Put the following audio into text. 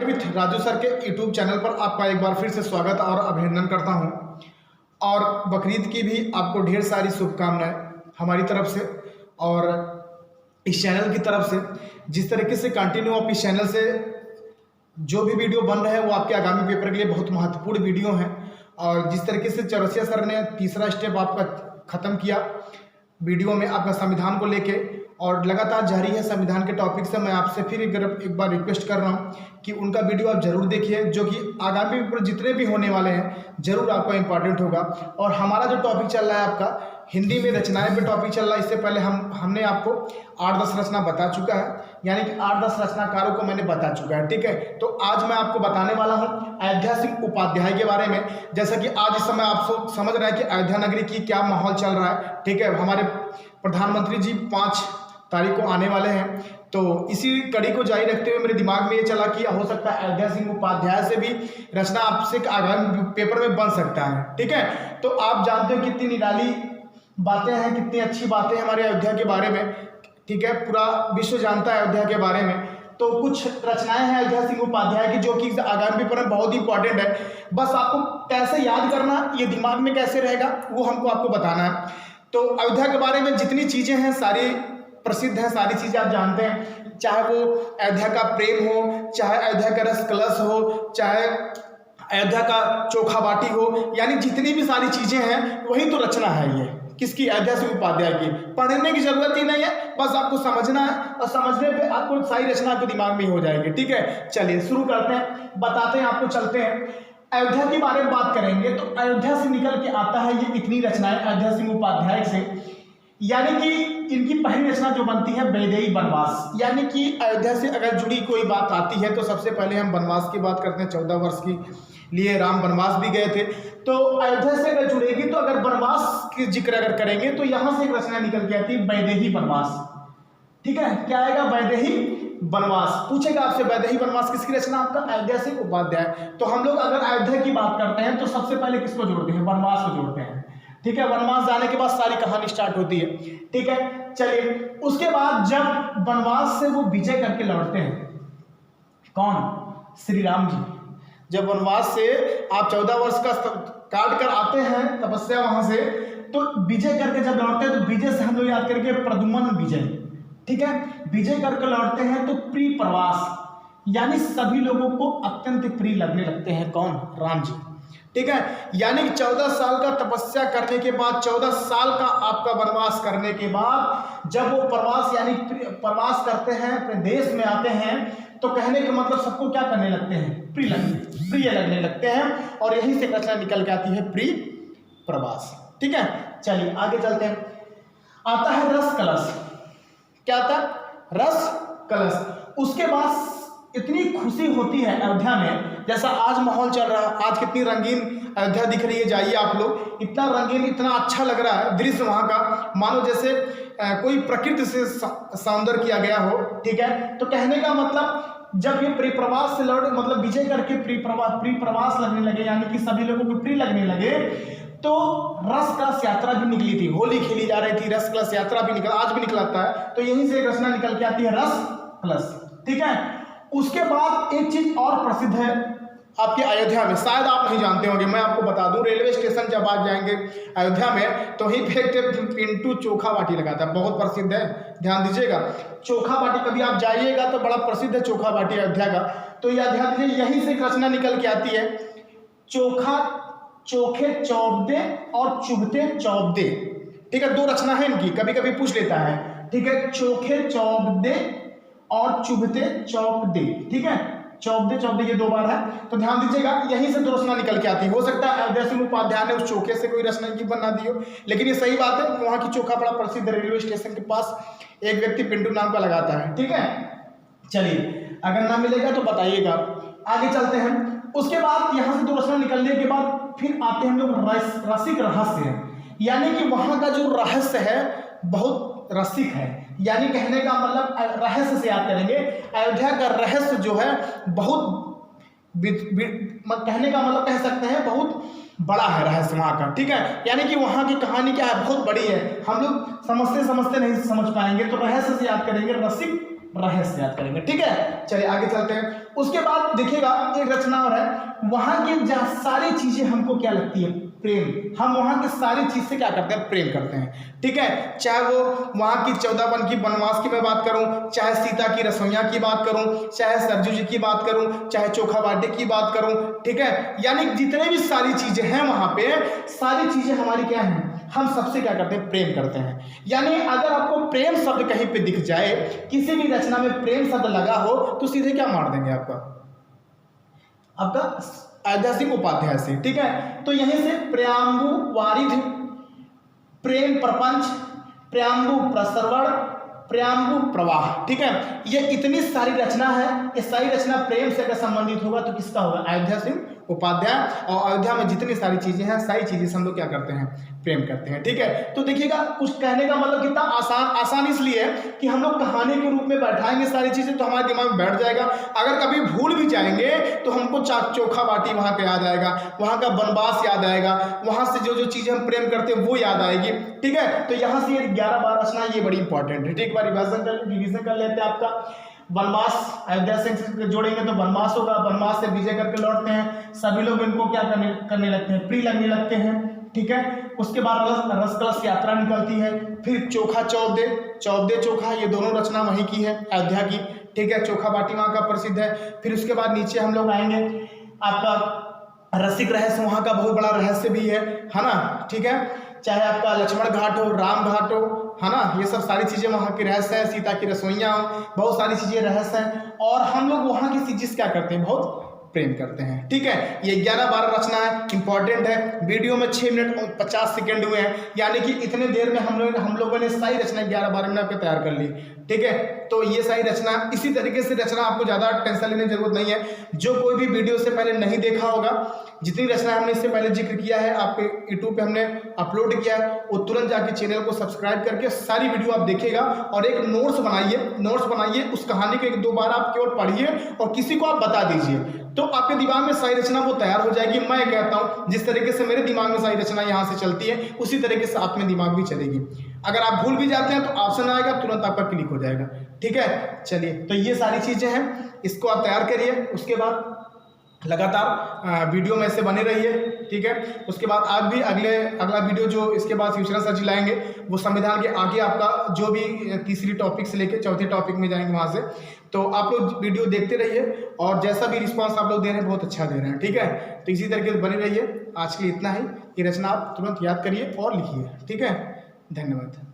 Right with Raju sir के YouTube channel पर आपका एक बार फिर से स्वागत और अभिनंदन करता हूं। और बकरीद की भी आपको ढेर सारी शुभकामनाएं हमारी तरफ से और इस चैनल की तरफ से। जिस तरीके से कंटिन्यू आप इस चैनल से जो भी वीडियो बन रहे हैं वो आपके आगामी पेपर के लिए बहुत महत्वपूर्ण वीडियो हैं। और जिस तरीके से चौरसिया सर ने तीसरा स्टेप आपका ख़त्म किया वीडियो में आपका संविधान को लेके और लगातार जारी है संविधान के टॉपिक से, मैं आपसे फिर एक बार रिक्वेस्ट कर रहा हूं कि उनका वीडियो आप जरूर देखिए, जो कि आगामी पेपर जितने भी होने वाले हैं जरूर आपको इम्पॉर्टेंट होगा। और हमारा जो टॉपिक चल रहा है आपका हिंदी में रचनाएं पे टॉपिक चल रहा है। इससे पहले हमने आपको 8-10 रचना बता चुका है, यानी कि 8-10 रचनाकारों को मैंने बता चुका है। ठीक है, तो आज मैं आपको बताने वाला हूं अयोध्या सिंह उपाध्याय के बारे में। जैसा कि आज इस समय आप सब समझ रहे हैं कि अयोध्या नगरी की क्या माहौल चल रहा है। ठीक है, हमारे प्रधानमंत्री जी 5 तारीख को आने वाले हैं, तो इसी कड़ी को जारी रखते हुए मेरे दिमाग में ये चला कि हो सकता है अयोध्या सिंह उपाध्याय से भी रचना आपसे आगामी पेपर में बन सकता है। ठीक है, तो आप जानते हो कितनी निराली बातें हैं, कितनी अच्छी बातें हैं हमारे अयोध्या के बारे में। ठीक है, पूरा विश्व जानता है अयोध्या के बारे में। तो कुछ रचनाएं हैं अयोध्या सिंह उपाध्याय की जो कि आगामी पेपर में बहुत इंपॉर्टेंट है। बस आपको कैसे याद करना, ये दिमाग में कैसे रहेगा वो हमको आपको बताना है। तो अयोध्या के बारे में जितनी चीज़ें हैं सारी प्रसिद्ध है, सारी चीज़ें आप जानते हैं, चाहे वो अयोध्या का प्रेम हो, चाहे अयोध्या का रस कलश हो, चाहे अयोध्या का चोखा बाटी हो, यानी जितनी भी सारी चीज़ें हैं वही तो रचना है ये किसकी, अयोध्या सिंह उपाध्याय की। पढ़ने की जरूरत ही नहीं है, बस आपको समझना है और समझने पे आपको सारी रचना आपके दिमाग में ही हो जाएगी। ठीक है, चलिए शुरू करते हैं, बताते हैं आपको, चलते हैं। अयोध्या के बारे में बात करेंगे तो अयोध्या से निकल के आता है ये इतनी रचनाएं अयोध्या सिंह उपाध्याय से, यानी कि इनकी पहली रचना जो बनती है वैदेही वनवास। यानी कि अयोध्या से अगर जुड़ी कोई बात आती है तो सबसे पहले हम वनवास की बात करते हैं। 14 वर्ष की लिए राम वनवास भी गए थे, तो अयोध्या से अगर जुड़ेगी तो अगर वनवास की जिक्र अगर करेंगे तो यहाँ से एक रचना निकल के आती है वैदेही वनवास। ठीक है, क्या आएगा, वैदेही वनवास। पूछेगा आपसे वैदेही वनवास किसकी रचना, आपका अयोध्या सिंह उपाध्याय। तो हम लोग अगर अयोध्या की बात करते हैं तो सबसे पहले किसको जोड़ते हैं, वनवास को जोड़ते हैं। ठीक है, वनवास जाने के बाद सारी कहानी स्टार्ट होती है। ठीक है, चलिए उसके बाद जब वनवास से वो विजय करके लौटते हैं, कौन, श्री राम जी। जब वनवास से आप 14 वर्ष का काट कर आते हैं तपस्या वहां से, तो विजय करके जब लौटते हैं तो विजय से हम लोग याद करके प्रद्युम्न विजय। ठीक है, विजय करके लौटते हैं तो प्रिय प्रवास, यानी सभी लोगों को अत्यंत प्रिय लगने लगते हैं, कौन, राम जी। ठीक है, यानी कि 14 साल का तपस्या करने के बाद, 14 साल का आपका वनवास करने के बाद जब वो प्रवास यानी प्रवास करते हैं, अपने देश में आते हैं, तो कहने का मतलब सबको क्या करने लगते हैं, प्रिय लगने लगते हैं। और यहीं से रचना निकल के आती है प्रिय प्रवास। ठीक है, चलिए आगे चलते हैं। आता है रस कलश। क्या आता है, रस कलश। उसके बाद इतनी खुशी होती है अयोध्या में, जैसा आज माहौल चल रहा है, आज कितनी रंगीन अयोध्या दिख रही है, जाइए आप लोग, इतना रंगीन, इतना अच्छा लग रहा है दृश्य वहाँ का, मानो जैसे कोई प्रकृति से सौंदर्य किया गया हो। ठीक है, तो कहने का मतलब जब ये प्रियप्रवास से लौटे, मतलब विजय करके प्रियप्रवास लगने लगे, यानी कि सभी लोगों को प्रिय लगने लगे, तो रस कलश यात्रा भी निकली थी, होली खेली जा रही थी, रस कलश यात्रा भी निकला, आज भी निकलाता है। तो यहीं से एक रचना निकल के आती है रस कलश। ठीक है, उसके बाद एक चीज और प्रसिद्ध है आपके अयोध्या में, शायद आप नहीं जानते होंगे, मैं आपको बता दूं। रेलवे स्टेशन जब आप जाएंगे अयोध्या में तो वहीं पे पिंटू चोखा बाटी लगाता है, बहुत प्रसिद्ध है, ध्यान दीजिएगा। चोखा बाटी कभी आप जाइएगा तो बड़ा प्रसिद्ध है चोखा बाटी अयोध्या का। तो यह ध्यान दीजिए, यहीं से एक रचना निकल के आती है, चोखा चोखे चौबदे और चुभते चौबदे। ठीक है, 2 रचना है इनकी, कभी कभी पूछ लेता है। ठीक है, चोखे चौबदे और चुभते चौबदे। ठीक है, चौबदे चौबदे ये 2 बार है, तो ध्यान दीजिएगा, यहीं से 2 रचना निकल के आती है। हो सकता है अयोध्या सिंह उपाध्याय ने उस चोखे से कोई रचना की बना दी हो, लेकिन ये सही बात है, वहाँ की चोखा बड़ा प्रसिद्ध, रेलवे स्टेशन के पास एक व्यक्ति पिंटू नाम का लगाता है। ठीक है, चलिए अगर ना मिलेगा तो बताइएगा, आगे चलते हैं। उसके बाद यहाँ से 2 रचना निकलने के बाद फिर आते हैं हम लोग रसिक रहस्य, यानी कि वहाँ का जो रहस्य है बहुत रसिक है, यानी कहने का मतलब रहस्य से याद करेंगे, अयोध्या का रहस्य जो है बहुत कहने का मतलब कह सकते हैं बहुत बड़ा है रहस्य वहाँ का। ठीक है, यानी कि वहाँ की कहानी क्या है, बहुत बड़ी है, हम लोग समझते समझते नहीं समझ पाएंगे, तो रहस्य से याद करेंगे रसिक रहस्य याद करेंगे। ठीक है, चलिए आगे चलते हैं। उसके बाद देखिएगा एक रचना और है, वहां की जहाँ सारी चीजें हमको क्या लगती है, प्रेम। हम वहां की सारी चीज से क्या करते हैं, प्रेम करते हैं। ठीक है, चाहे वो वहां की 14 वन की वनवास की मैं बात करूं, चाहे सीता की रसोइया की बात करूं, चाहे सरजू जी की बात करूं, चाहे चोखा बाटे की बात करूं। ठीक है, यानी जितने भी सारी चीजें हैं वहां पे, सारी चीजें हमारी क्या हैं, हम सबसे क्या करते हैं, प्रेम करते हैं। यानी अगर आपको प्रेम शब्द कहीं पे दिख जाए, किसी भी रचना में प्रेम शब्द लगा हो, तो सीधे क्या मार देंगे, आपका अयोध्या सिंह उपाध्याय से। ठीक है, तो यहीं से प्रेम्बु वारिधि, प्रेम प्रपंच, प्रेम्बु प्रसरवण, प्रेम्बु प्रवाह। ठीक है, ये इतनी सारी रचना है, ये सारी रचना प्रेम से अगर संबंधित होगा तो किसका होगा, अयोध्या सिंह उपाध्याय। और अयोध्या में जितनी सारी चीजें हैं, सारी चीजें से हम लोग क्या करते हैं, प्रेम करते हैं। ठीक है, तो देखिएगा कुछ कहने का मतलब कितना आसान इसलिए है कि हम लोग कहानी के रूप में बैठाएंगे सारी चीजें, तो हमारे दिमाग में बैठ जाएगा। अगर कभी भूल भी जाएंगे तो हमको चोखा बाटी वहां पे याद आएगा, वहां का वनवास याद आएगा, वहां से जो जो चीजें हम प्रेम करते हैं वो याद आएगी। ठीक है, तो यहाँ से 11-12 रचना ये बड़ी इंपॉर्टेंट है। ठीक है, रिवीजन कर लेते हैं। आपका वनवास अयोध्या से जोड़ेंगे तो वनवास होगा, वनवास से विजय करके लौटते हैं, सभी लोग इनको क्या करने लगते हैं, प्रिय लगने लगते हैं। ठीक है, उसके बाद रस कलश यात्रा निकलती है, फिर चोखा चौदे चोखा, ये दोनों रचना वहीं की है, अयोध्या की। ठीक है, चोखा बाटी वहाँ का प्रसिद्ध है। फिर उसके बाद नीचे हम लोग आएंगे, आपका रसिक रहस्य वहाँ का बहुत बड़ा रहस्य भी है ना। ठीक है, चाहे आपका लक्ष्मण घाट हो, राम घाट हो, है ना, ये सब सारी चीजें वहाँ की रहस्य है, सीता की रसोइयाँ हो, बहुत सारी चीजें रहस्य हैं। और हम लोग वहाँ की चीज क्या करते हैं, बहुत प्रेम करते हैं। ठीक है, ये 11-12 रचना है, इंपॉर्टेंट है। वीडियो में 6 मिनट और 50 सेकेंड हुए हैं, यानी कि इतने देर में हम लोगों ने सारी रचना 11-12 मिनट आपके तैयार कर ली। ठीक है, तो ये सारी रचना इसी तरीके से रचना, आपको ज्यादा टेंशन लेने की जरूरत नहीं है। जो कोई भी वीडियो से पहले नहीं देखा होगा, जितनी रचना हमने इससे पहले जिक्र किया है, आपके यूट्यूब पे हमने अपलोड किया है, वो तुरंत जाके चैनल को सब्सक्राइब करके सारी वीडियो आप देखिएगा और एक नोट्स बनाइए, उस कहानी को 1-2 बार आप केवल पढ़िए और किसी को आप बता दीजिए, तो आपके दिमाग में सारी रचना वो तैयार हो जाएगी। मैं कहता हूँ जिस तरीके से मेरे दिमाग में सारी रचना यहाँ से चलती है, उसी तरीके से आप में दिमाग भी चलेगी। अगर आप भूल भी जाते हैं तो ऑप्शन आएगा, तुरंत आपका क्लिक हो जाएगा। ठीक है, चलिए, तो ये सारी चीजें हैं, इसको आप तैयार करिए। उसके बाद लगातार वीडियो में ऐसे बने रहिए। ठीक है, उसके बाद आप भी अगला वीडियो जो इसके बाद फ्यूचर सर जी लाएंगे, वो संविधान के आगे आपका जो भी तीसरी टॉपिक से लेकर चौथे टॉपिक में जाएंगे वहाँ से। तो आप लोग वीडियो देखते रहिए और जैसा भी रिस्पांस आप लोग दे रहे हैं बहुत अच्छा दे रहे हैं। ठीक है, तो इसी तरीके से बने रहिए। आज के लिए इतना ही। ये रचना आप तुरंत याद करिए और लिखिए। ठीक है, धन्यवाद।